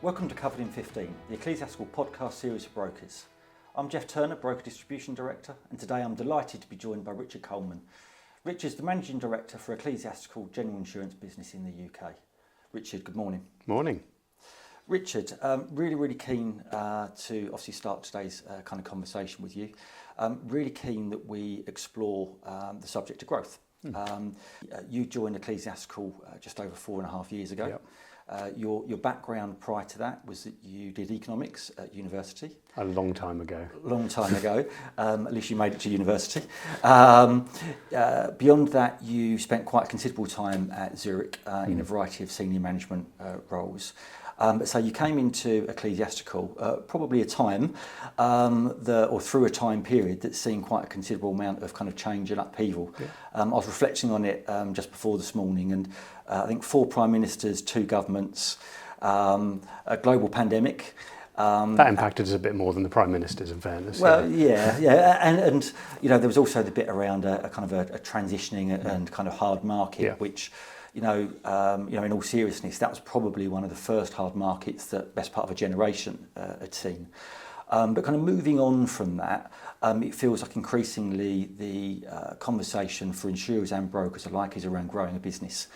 Welcome to Covered in 15, the Ecclesiastical podcast series for brokers. I'm Jeff Turner, Broker Distribution Director, and today I'm delighted to be joined by Richard Coleman. Richard's the Managing Director for Ecclesiastical General Insurance business in the UK. Richard, good morning. Morning. Richard, really keen to obviously start today's kind of conversation with you. Really keen that we explore the subject of growth. You joined Ecclesiastical just over 4.5 years ago. Yep. Your background prior to that was that you did economics at university. A long time ago. At least you made it to university. Beyond that, you spent quite a considerable time at Zurich in a variety of senior management roles. So you came into Ecclesiastical probably a time through a time period that's seen quite a considerable amount of kind of change and upheaval. Yeah. I was reflecting on it just before this morning, and I think 4 prime ministers, 2 governments, a global pandemic. That impacted us a bit more than the prime ministers, in fairness. Well, yeah, and you know, there was also the bit around a kind of a transitioning and kind of hard market, which. In all seriousness, that was probably one of the first hard markets that best part of a generation had seen. But kind of moving on from that, it feels like increasingly the conversation for insurers and brokers alike is around growing a business,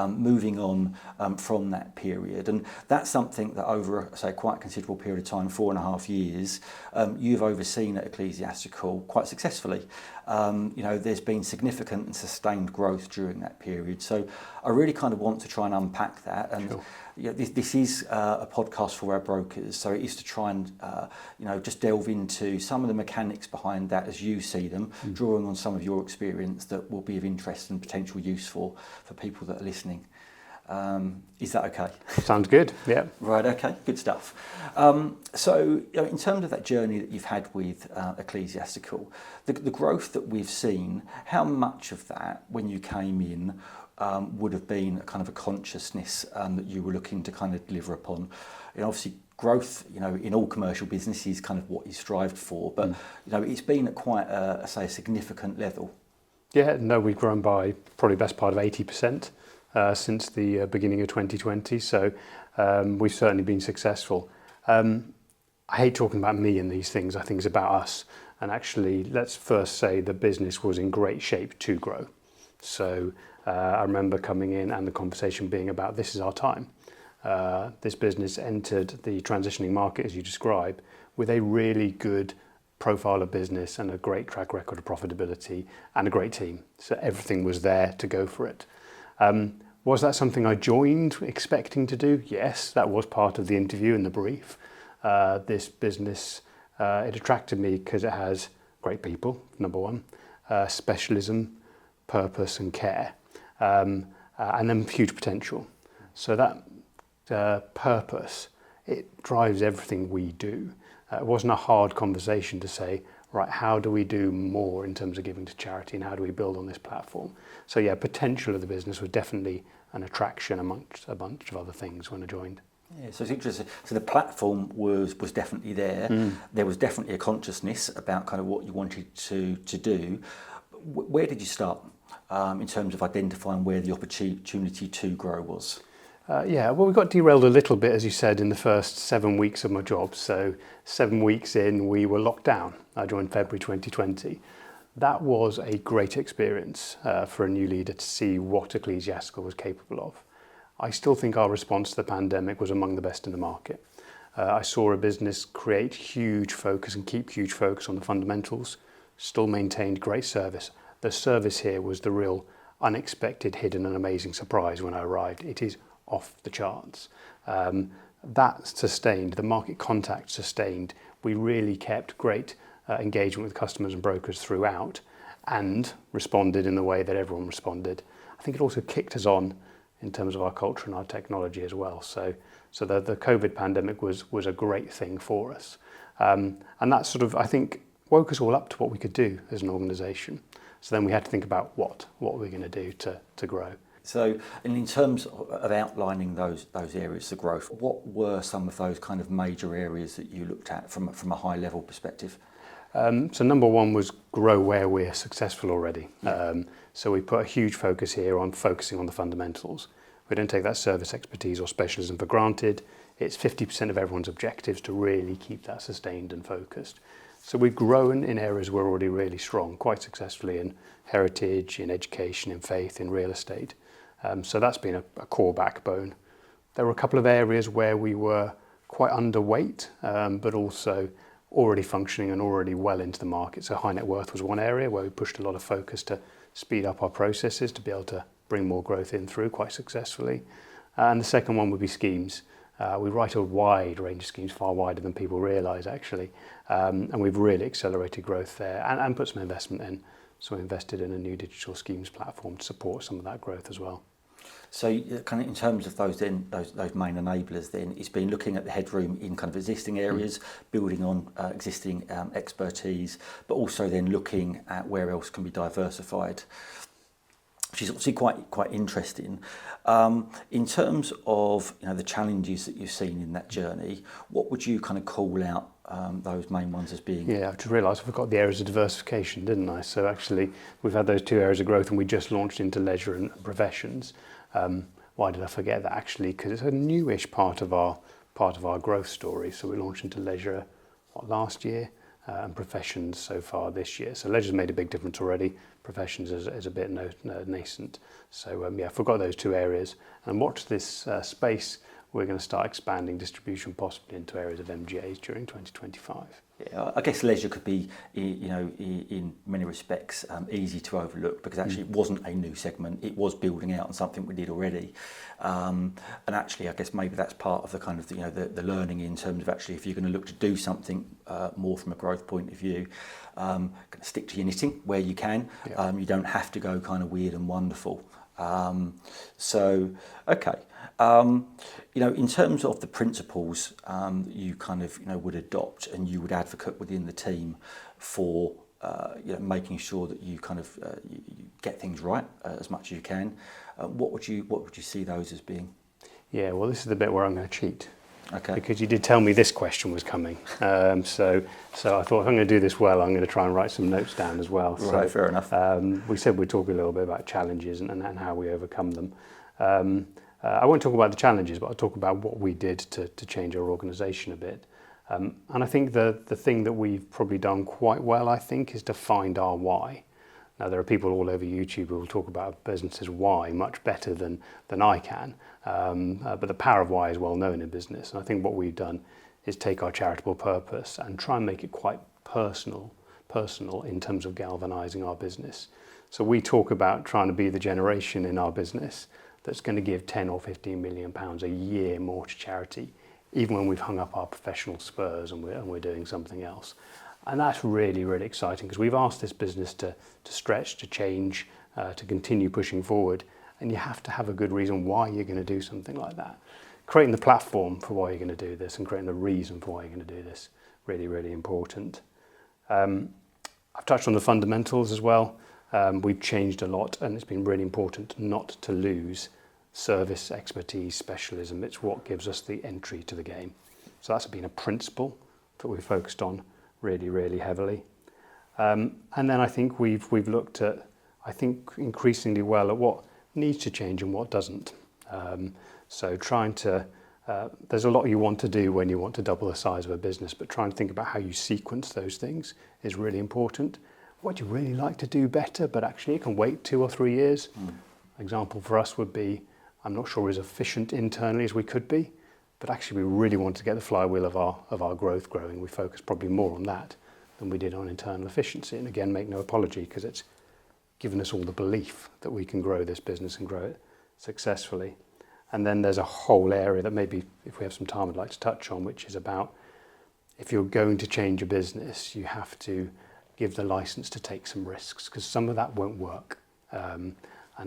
moving on from that period. And that's something that over, say, quite a considerable period of time, 4.5 years, you've overseen at Ecclesiastical quite successfully. There's been significant and sustained growth during that period. So I really kind of want to try and unpack that. And sure. This is a podcast for our brokers, so it is to try and just delve into some of the mechanics behind that as you see them, drawing on some of your experience that will be of interest and potential use for people that are listening. Is that okay? Sounds good, yeah. Right, okay, good stuff. So in terms of that journey that you've had with Ecclesiastical, the growth that we've seen, how much of that, when you came in, would have been a kind of a consciousnness that you were looking to kind of deliver upon? Obviously, growth, in all commercial business is kind of what you strived for, but it's been at quite a significant level. Yeah, no, we've grown by probably best part of 80% since the beginning of 2020, so we've certainly been successful. I hate talking about me in these things. I think it's about us. And actually, let's first say the business was in great shape to grow. So I remember coming in and the conversation being about this is our time. This business entered the transitioning market, as you describe, with a really good profile of business and a great track record of profitability and a great team. So everything was there to go for it. Was that something I joined expecting to do? Yes, that was part of the interview and the brief. This business, it attracted me because it has great people, number one, specialism, purpose and care, and then huge potential. So that purpose, it drives everything we do. It wasn't a hard conversation to say, right, how do we do more in terms of giving to charity and how do we build on this platform? So yeah, potential of the business was definitely an attraction amongst a bunch of other things when I joined. Yeah, so it's interesting. So the platform was definitely there. There was definitely a consciousness about kind of what you wanted to do. Where did you start in terms of identifying where the opportunity to grow was? We got derailed a little bit, as you said, in the first 7 weeks of my job. So 7 weeks in, we were locked down. I joined February 2020. That was a great experience for a new leader to see what Ecclesiastical was capable of. I still think our response to the pandemic was among the best in the market. I saw a business create huge focus and keep huge focus on the fundamentals, still maintained great service. The service here was the real unexpected, hidden and amazing surprise when I arrived. It is off the charts. That sustained, the market contact sustained. We really kept great engagement with customers and brokers throughout and responded in the way that everyone responded. I think it also kicked us on in terms of our culture and our technology as well. So the COVID pandemic was a great thing for us. And that sort of, I think, woke us all up to what we could do as an organisation. So then we had to think about what we're going to do to grow. So, and in terms of outlining those areas of growth, what were some of those kind of major areas that you looked at from a high level perspective? So number one was grow where we're successful already. So we put a huge focus here on focusing on the fundamentals. We don't take that service expertise or specialism for granted. it's 50% of everyone's objectives to really keep that sustained and focused. So we've grown in areas we're already really strong, quite successfully in heritage, in education, in faith, in real estate. So that's been a core backbone. There were a couple of areas where we were quite underweight, but also already functioning and already well into the market. So high net worth was one area where we pushed a lot of focus to speed up our processes to be able to bring more growth in through quite successfully. And the second one would be schemes. We write a wide range of schemes, far wider than people realise actually, and we've really accelerated growth there and put some investment in. So we invested in a new digital schemes platform to support some of that growth as well. So kind of in terms of those main enablers then, it's been looking at the headroom in kind of existing areas, building on existing expertise, but also then looking at where else can be diversified, which is obviously quite interesting. In terms of the challenges that you've seen in that journey, what would you kind of call out those main ones as being? Yeah, I've just realised I forgot the areas of diversification, didn't I? So actually we've had those two areas of growth and we just launched into leisure and professions. Why did I forget that actually? Because it's a newish part of our growth story. So we launched into leisure last year and professions so far this year. So leisure's made a big difference already. Professions is a bit nascent. So I forgot those two areas. And watch this space. We're going to start expanding distribution possibly into areas of MGAs during 2025. Yeah, I guess leisure could be, in many respects, easy to overlook because actually it wasn't a new segment. It was building out on something we did already, and actually, I guess maybe that's part of the kind of the learning in terms of actually if you're going to look to do something more from a growth point of view, stick to your knitting where you can. Yeah. You don't have to go kind of weird and wonderful. So okay. In terms of the principles that you kind of would adopt and you would advocate within the team for making sure that you kind of you get things right as much as you can, what would you see those as being? Yeah, well, this is the bit where I'm going to cheat. Okay. Because you did tell me this question was coming, so I thought if I'm going to do this well, I'm going to try and write some notes down as well. Right, so, fair enough. We said we'd talk a little bit about challenges and how we overcome them. I won't talk about the challenges, but I'll talk about what we did to change our organisation a bit. And I think the thing that we've probably done quite well, I think, is to find our why. Now, there are people all over YouTube who will talk about businesses' why much better than I can. But the power of why is well known in business. And I think what we've done is take our charitable purpose and try and make it quite personal in terms of galvanising our business. So we talk about trying to be the generation in our business that's going to give 10 or 15 million pounds a year more to charity, even when we've hung up our professional spurs and we're doing something else. And that's really, really exciting because we've asked this business to stretch, to change, to continue pushing forward. And you have to have a good reason why you're going to do something like that. Creating the platform for why you're going to do this and creating the reason for why you're going to do this, really, really important. I've touched on the fundamentals as well. We've changed a lot and it's been really important not to lose service, expertise, specialism. It's what gives us the entry to the game. So that's been a principle that we've focused on really, really heavily. And then I think we've looked at, increasingly well at what needs to change and what doesn't. So trying to, there's a lot you want to do when you want to double the size of a business, but trying to think about how you sequence those things is really important. What do you really like to do better, but actually it can wait 2 or 3 years? Example for us would be, I'm not sure we're as efficient internally as we could be, but actually we really want to get the flywheel of our growth growing. We focus probably more on that than we did on internal efficiency. And again, make no apology because it's given us all the belief that we can grow this business and grow it successfully. And then there's a whole area that maybe if we have some time I'd like to touch on, which is about if you're going to change a business, you have to give the license to take some risks because some of that won't work. And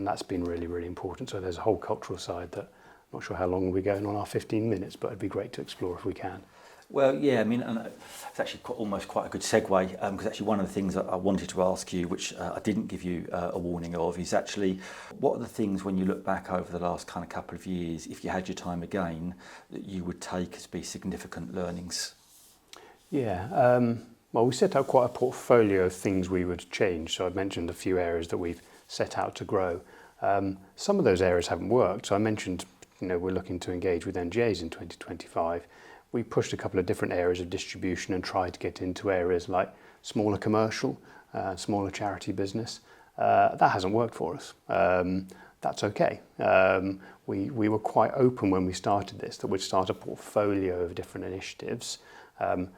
that's been really, really important. So there's a whole cultural side that I'm not sure how long we're going on our 15 minutes, but it'd be great to explore if we can. Well, yeah, I mean, it's actually almost quite a good segue because actually one of the things that I wanted to ask you, which I didn't give you a warning of, is actually what are the things when you look back over the last kind of couple of years, if you had your time again, that you would take as be significant learnings? Yeah, well, we set out quite a portfolio of things we would change. So I've mentioned a few areas that we've set out to grow. Some of those areas haven't worked. So I mentioned we're looking to engage with NGAs in 2025, we pushed a couple of different areas of distribution and tried to get into areas like smaller commercial, smaller charity business. That hasn't worked for us. That's okay. We were quite open when we started this, that we'd start a portfolio of different initiatives.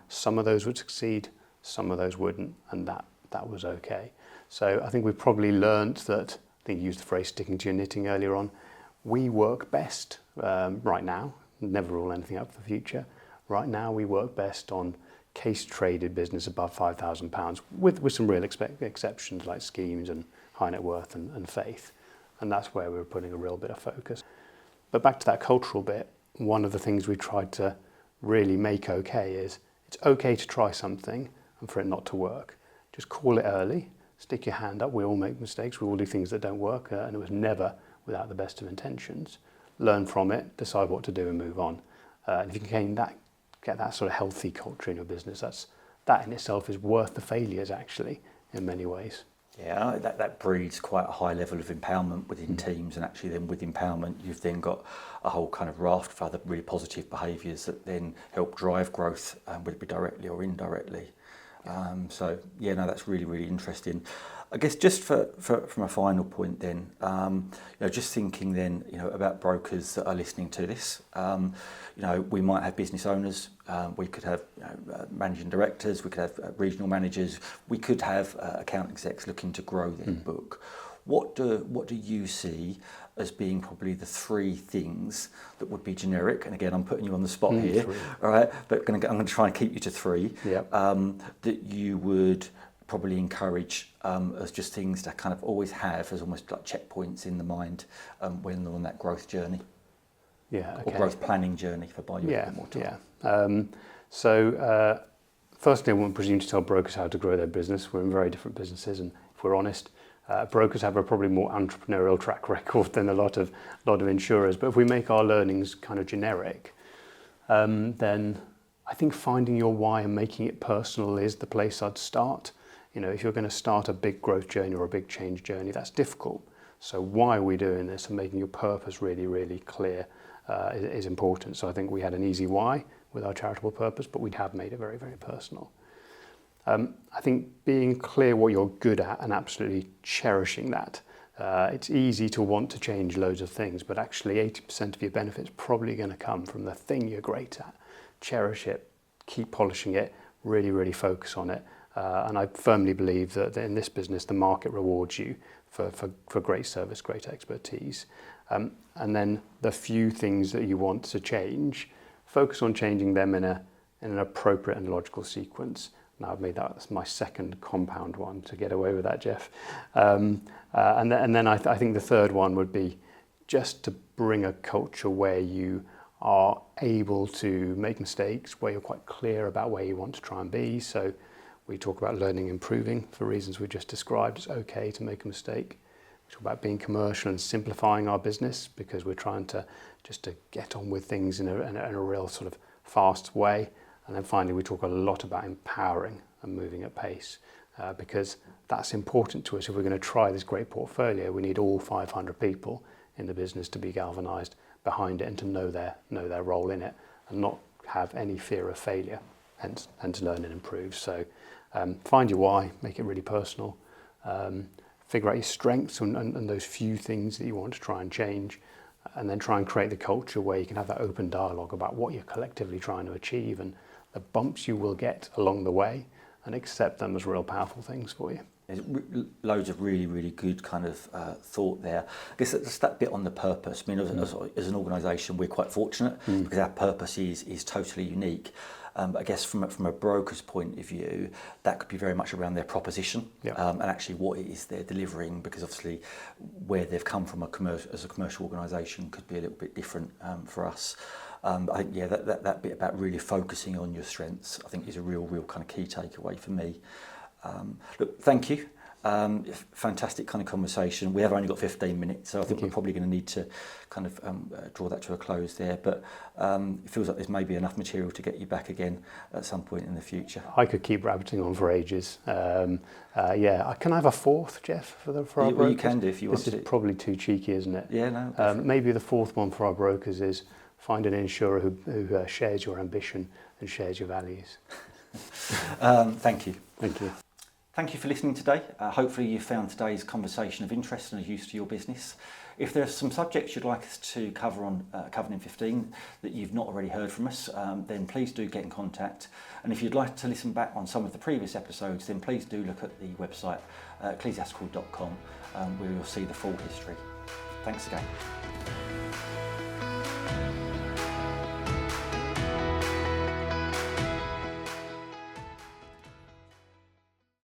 Some of those would succeed, some of those wouldn't, and that was okay. So I think we've probably learnt that, I think you used the phrase sticking to your knitting earlier on, we work best right now, never rule anything out for the future. Right now we work best on case traded business above £5,000 with some real exceptions like schemes and high net worth and faith. And that's where we're putting a real bit of focus. But back to that cultural bit, one of the things we tried to really make okay is it's okay to try something and for it not to work. Just call it early, stick your hand up. We all make mistakes, we all do things that don't work, and it was never without the best of intentions. Learn from it, decide what to do and move on. And if you can get that sort of healthy culture in your business, that in itself is worth the failures actually in many ways. Yeah, that breeds quite a high level of empowerment within teams, and actually then with empowerment you've then got a whole kind of raft of other really positive behaviours that then help drive growth, whether it be directly or indirectly. So yeah, no, that's really, really interesting. I guess just from a final point then, just thinking then, about brokers that are listening to this, we might have business owners, we could have managing directors, we could have regional managers, we could have account execs looking to grow their book. What do you see as being probably the three things that would be generic? And again, I'm putting you on the spot here, three. All right? But I'm going to try and keep you to three. Yep. That you would probably encourage as just things to kind of always have as almost like checkpoints in the mind when they're on that growth journey. Yeah. Okay. Or growth planning journey, if I buy you a bit more time. Yeah. So firstly, I wouldn't presume to tell brokers how to grow their business. We're in very different businesses, and if we're honest, brokers have a probably more entrepreneurial track record than a lot of insurers. But if we make our learnings kind of generic, then I think finding your why and making it personal is the place I'd start. If you're going to start a big growth journey or a big change journey, that's difficult. So why are we doing this, and making your purpose really, really clear is important. So I think we had an easy why with our charitable purpose, but we have made it very, very personal. I think being clear what you're good at and absolutely cherishing that. It's easy to want to change loads of things, but actually 80% of your benefit's probably going to come from the thing you're great at. Cherish it, keep polishing it, really, really focus on it. And I firmly believe that in this business, the market rewards you for great service, great expertise. And then the few things that you want to change, focus on changing them in an appropriate and logical sequence. Now I've made that my second compound one to get away with that, Jeff. And then I think the third one would be just to bring a culture where you are able to make mistakes, where you're quite clear about where you want to try and be. So we talk about learning and improving for reasons we just described. It's okay to make a mistake. We talk about being commercial and simplifying our business because we're trying to get on with things in a real sort of fast way. And then finally, we talk a lot about empowering and moving at pace because that's important to us. If we're going to try this great portfolio, we need all 500 people in the business to be galvanised behind it and to know their role in it and not have any fear of failure and to learn and improve. So find your why, make it really personal, figure out your strengths and those few things that you want to try and change, and then try and create the culture where you can have that open dialogue about what you're collectively trying to achieve and the bumps you will get along the way, and accept them as real powerful things for you. There's loads of really, really good kind of thought there. I guess that's that bit on the purpose. I mean, as an organisation, we're quite fortunate because our purpose is totally unique. But I guess from a broker's point of view, that could be very much around their proposition and actually what it is they're delivering, because obviously where they've come from as a commercial organisation could be a little bit different for us. I think, that bit about really focusing on your strengths, I think is a real kind of key takeaway for me. Look, thank you. Fantastic kind of conversation. We have only got 15 minutes, so I think we're probably going to need to kind of draw that to a close there. But it feels like there's maybe enough material to get you back again at some point in the future. I could keep rabbiting on for ages. Can I have a fourth, Jeff, for our brokers? You can do if you want to. This is probably too cheeky, isn't it? Yeah, no. Maybe the fourth one for our brokers is find an insurer who shares your ambition and shares your values. Thank you. Thank you. Thank you for listening today. Hopefully you found today's conversation of interest and of use to your business. If there are some subjects you'd like us to cover on Covenant 15 that you've not already heard from us, then please do get in contact. And if you'd like to listen back on some of the previous episodes, then please do look at the website ecclesiastical.com where you'll see the full history. Thanks again.